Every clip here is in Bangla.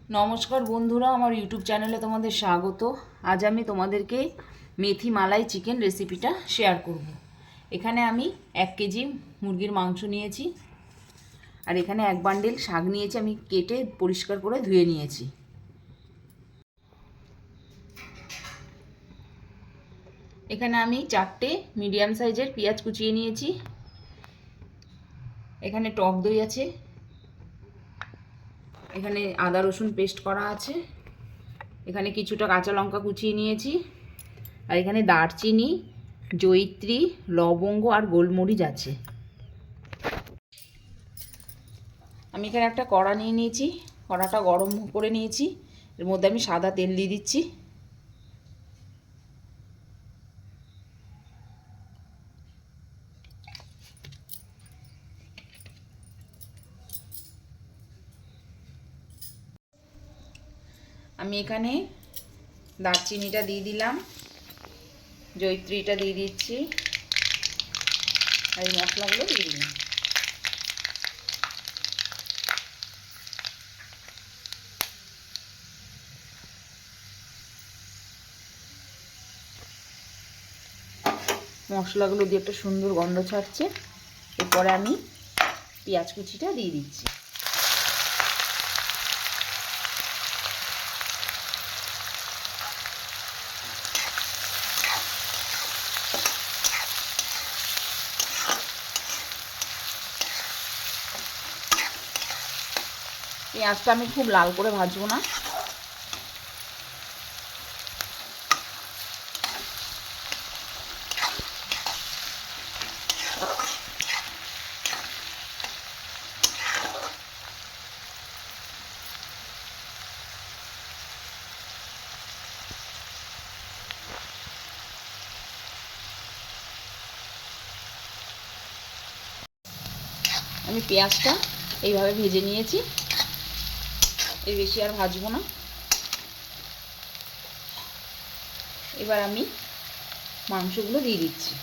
নমস্কার বন্ধুরা, আমার ইউটিউব চ্যানেলে তোমাদের স্বাগত। আজ আমি তোমাদেরকে মেথি মালাই চিকেন রেসিপিটা শেয়ার করব। এখানে আমি 1 কেজি মুরগির মাংস নিয়েছি, আর এখানে 1 বান্ডিল শাক নিয়েছি। আমি কেটে পরিষ্কার করে ধুয়ে নিয়েছি। এখানে আমি 4টে মিডিয়াম সাইজের পেঁয়াজ কুচিয়ে নিয়েছি। এখানে টক দই আছে, এখানে আদা রসুন পেস্ট করা আছে, এখানে কিছুটা কাঁচা লঙ্কা কুচিয়ে নিয়েছি, আর এখানে দারচিনি, জয়িত্রী, লবঙ্গ আর গোলমরিচ আছে। আমি এখানে একটা কড়া নিয়ে নিয়েছি, কড়াটা গরম করে নিয়েছি। এর মধ্যে আমি সাদা তেল দিয়ে দিচ্ছি। আমি এখানে দারচিনিটা দিয়ে দিলাম, জয়িত্রীটা দিয়ে দিচ্ছি, আর এই মশলাগুলো দিয়ে দিলাম। মশলাগুলো দিয়ে একটা সুন্দর গন্ধ ছাড়ছে। এরপরে আমি পেঁয়াজ কুচিটা দিয়ে দিচ্ছি। পেঁয়াজটা আমি খুব লাল করে ভাজবো না। আমি পেঁয়াজটা এইভাবে ভেজে নিয়েছি, এর বেশি আর ভাজবো না। এবার আমি মাংসগুলো দিয়ে দিচ্ছি।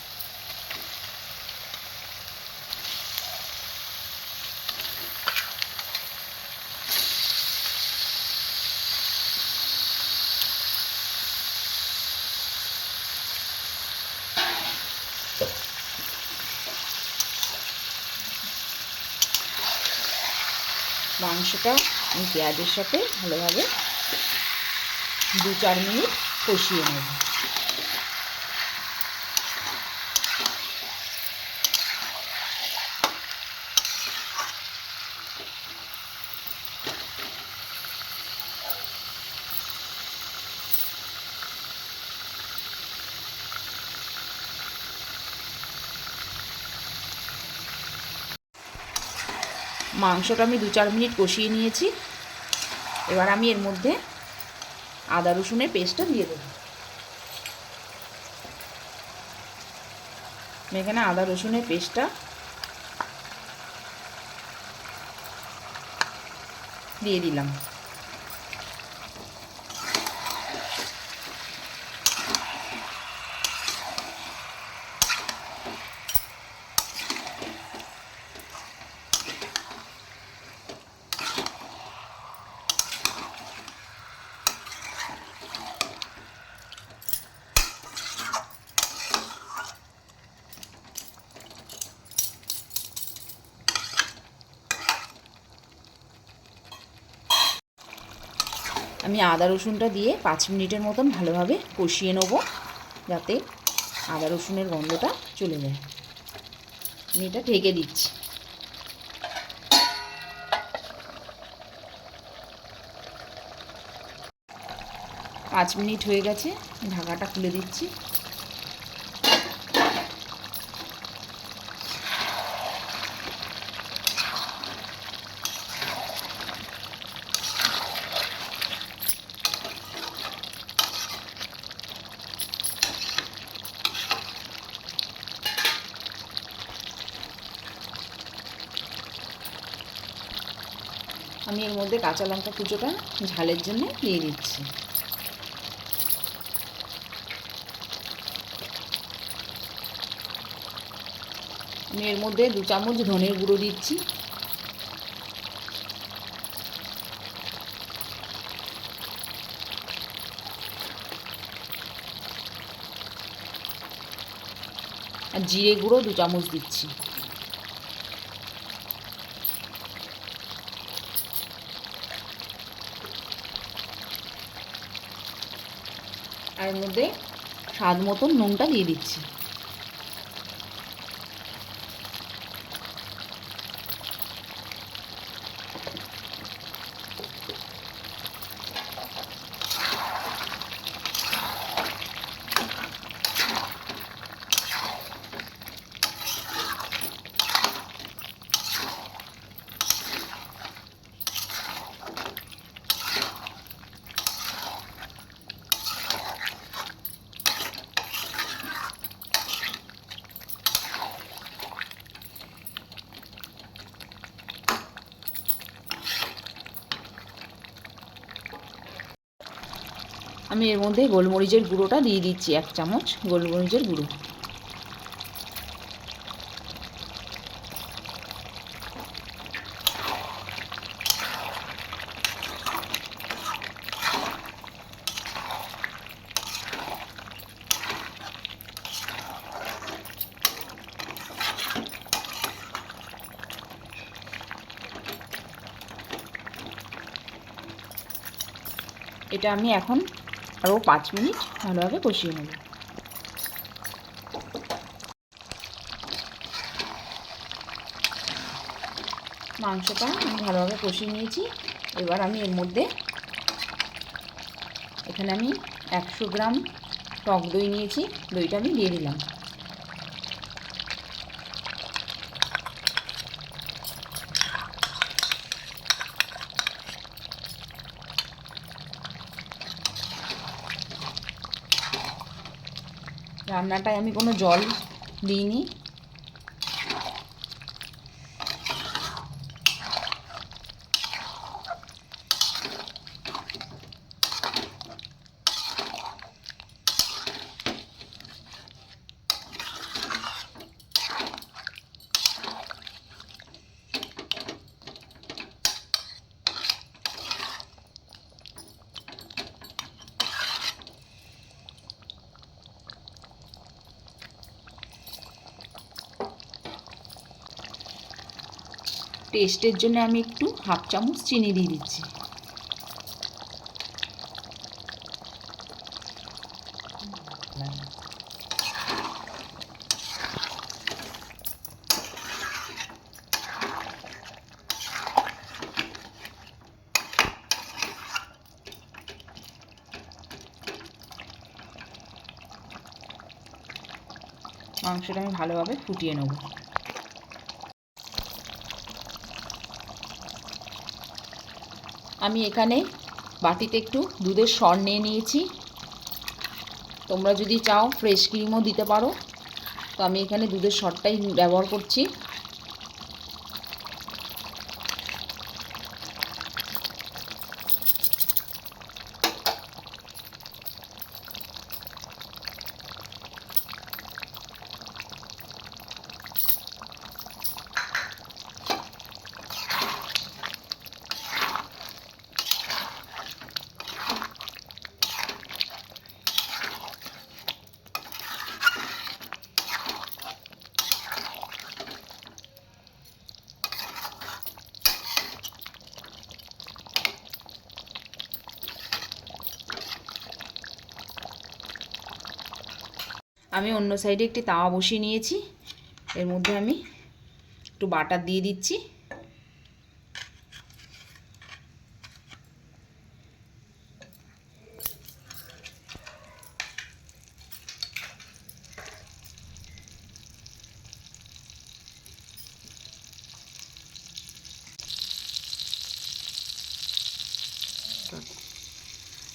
মাংসটা আমি পেঁয়াজের সাথে ভালোভাবে 2-4 মিনিট কষিয়ে নেব। মাংসটা আমি 2-4 মিনিট কষিয়ে নিয়েছি। এবার আমি এর মধ্যে আদা রসুনের পেস্টটা দিয়ে দেবো। আমি এখানে আদা রসুনের পেস্টটা দিয়ে দিলাম। আমি আদা রসুনটা দিয়ে 5 মিনিটের মতন ভালোভাবে কষিয়ে নেব, যাতে আদা রসুনের গন্ধটা চলে যায়। আমি এটা ঢেকে দিচ্ছি। 5 মিনিট হয়ে গেছে, ঢাকাটা খুলে দিচ্ছি। আমি এর মধ্যে কাঁচা লঙ্কা কুচোটা ঝালের জন্য দিয়ে দিচ্ছি। আমি এর মধ্যে 2 চামচ ধনের গুঁড়ো দিচ্ছি। আর জিরে গুঁড়ো 2 চামচ দিচ্ছি। আর এর মধ্যে স্বাদ মতন নুনটা দিয়ে দিচ্ছি। আমি এর মধ্যে গোলমরিচের গুঁড়োটা দিয়ে দিচ্ছি, 1 চামচ গোলমরিচের গুঁড়ো। এটা আমি এখন আরও 5 মিনিট ভালোভাবে কষিয়ে নেব। মাংসটা আমি ভালোভাবে কষিয়ে নিয়েছি। এবার আমি এর মধ্যে এখানে আমি 100 গ্রাম টক দই নিয়েছি, দইটা আমি দিয়ে দিলাম। রান্নাটায় আমি কোনো জল দিইনি। টেস্টের জন্য আমি একটু 1/2 চামচ চিনি দিয়ে দিচ্ছি। মাংসটা আমি ভালোভাবে ফুটিয়ে নেব। আমি এখানে বাটিতে একটু দুধের সর নিয়ে নিয়েছি। তোমরা যদি চাও ফ্রেশ ক্রিমও দিতে পারো, তো আমি এখানে দুধের সরটাই ব্যবহার করছি। আমি অন্য সাইডে একটি তাওয়া বসিয়ে নিয়েছি। এর মধ্যে আমি একটু বাটার দিয়ে দিচ্ছি।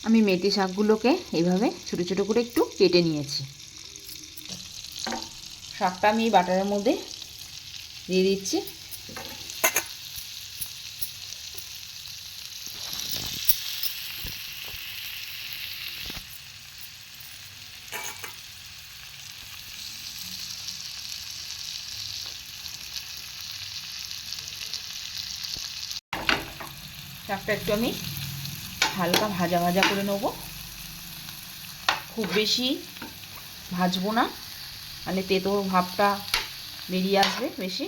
আমি মেথি শাকগুলোকে এইভাবে ছোটো ছোটো করে একটু কেটে নিয়েছি। শাকটা আমি এই বাটারের মধ্যে দিয়ে দিচ্ছি। শাকটা একটু আমি হালকা ভাজা ভাজা করে নেব, খুব বেশি ভাজবো না। মানে তেতো ভাবটা বেরিয়ে আসবে বেশি।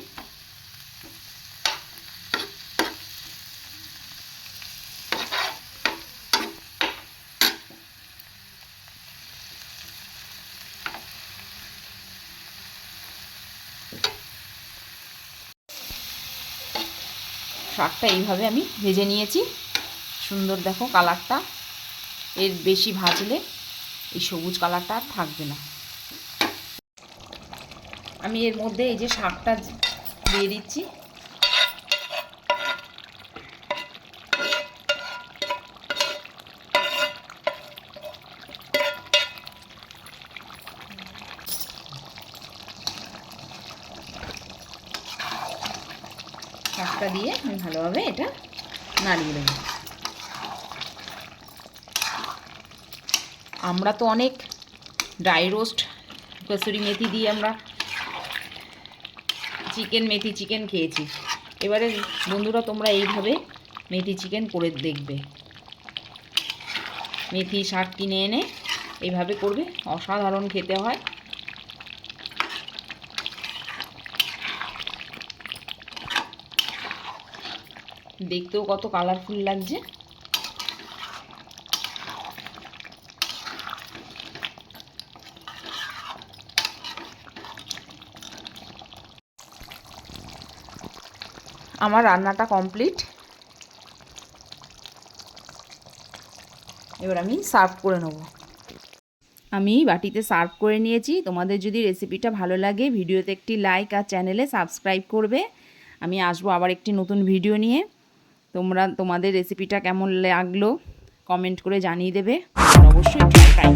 শাকটা এইভাবে আমি ভেজে নিয়েছি, সুন্দর দেখো কালারটা। এর বেশি ভাজলে এই সবুজ কালারটা আর থাকবে না। আমি এর মধ্যে এই যে শাকটা দিয়ে দিচ্ছি। শাকটা দিয়ে আমি ভালোভাবে এটা নাড়িয়ে দেবো। আমরা তো অনেক ড্রাই রোস্ট কসুরি মেথি দিয়ে আমরা মেথি চিকেন খেয়েছি। এবারে বন্ধুরা তোমরা এইভাবে মেথি চিকেন করে দেখবে। মেথি শাক কিনে এনে এইভাবে করবে, অসাধারণ খেতে হয়। দেখতেও কত কালারফুল লাগছে। আমার রান্নাটা কমপ্লিট। এবার আমি সার্ভ করে নেব। আমি বাটিতে সার্ভ করে নিয়েছি। তোমাদের যদি রেসিপিটা ভালো লাগে ভিডিওতে একটি লাইক আর চ্যানেলে সাবস্ক্রাইব করবে। আমি আসবো আবার একটি নতুন ভিডিও নিয়ে। তোমাদের রেসিপিটা কেমন লাগলো কমেন্ট করে জানিয়ে দেবে। আর অবশ্যই ট্রাই